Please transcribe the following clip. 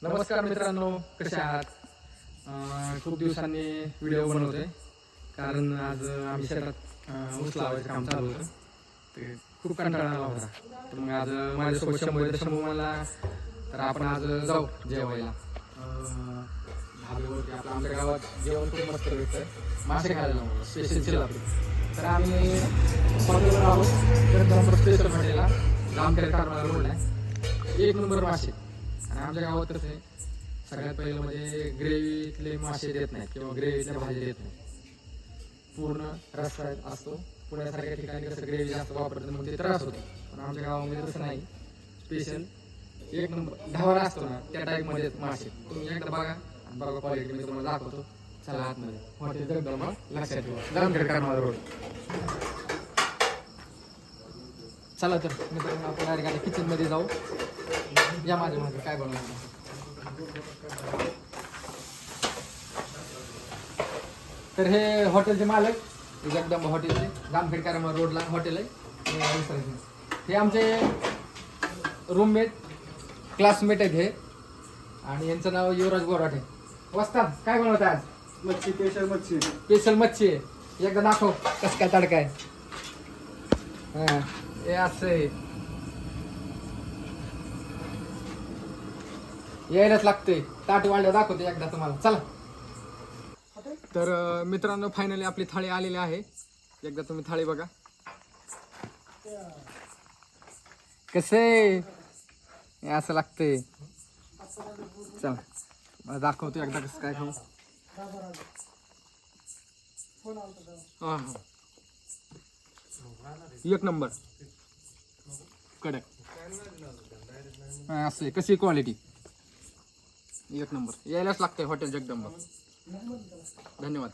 नमस्कार मित्रांनो, कसे आहात? खूप दिवसांनी व्हिडिओ बनवतोय कारण आज आम्ही शेतात ऊस लावायचं काम चालू होतं. ते खूप कंटाळा आला होता. तर मग आज माझ्यासोबत शंभू मला तर आपण आज जाऊ जेवायला धाब्यावरती. आपलं आमच्या गावात जेवण खूप मस्त भेटतं, मासे खायला जाऊ स्पेशल चिलापी. तर आम्ही हॉटेलवर आहोत, स्पेशल हॉटेलला जामखेड कारमाळा रोडला. एक नंबर मासे. आणि आमच्या गावात कसं आहे, सगळ्यात पहिलं म्हणजे ग्रेव्हीतले मासे देत नाहीत किंवा ग्रेव्हीतल्या भाजी देत नाहीत. पूर्ण रस्सा असतो. पुण्यासारख्या ठिकाणी कसं ग्रेव्ही जास्त वापरतात मग ते त्रास होतो. पण आमच्या गावामध्ये तसं नाही. स्पेशल एक नंबर ढावरा असतो ना, त्या टाईपमध्ये मासे. तुम्ही एकदा बघा आणि बघा क्वालिटी मी तुम्हाला दाखवतो. चला आतमध्ये. हॉटेल जगदंबा लक्षात ठेवा, जामखेड कारमाळा रोड. चला तर मित्रांनो, आपण डायरेक्ट किचनमध्ये जाऊ. या माझ्या मागे काय बनवलं. तर हे हॉटेलचे मालक जगदंबा हॉटेलचे, जामखेड कारमाळा रोडला हॉटेल आहे. हे आमचे रूममेट क्लासमेट आहेत हे, आणि यांचं नाव युवराज बोराटे. वस्ताद काय बनवत आज? मच्छी, स्पेशल मच्छी. स्पेशल मच्छी आहे. एकदा दाखव कसं काय तडका आहे. हां हे असं आहे, यायलाच लागते. ताट वाढलं दाखवते एकदा तुम्हाला. चला तर मित्रांनो, फायनली आपली थाळी आलेली आहे. एकदा तुम्ही थाळी बघा कसे असं लागते. चला मला दाखवतो एकदा कसं काय खाऊ. हा हा, एक नंबर कडक. असं कशी क्वालिटी एक नंबर. यायलाच लागते हॉटेल जगदंबा. धन्यवाद.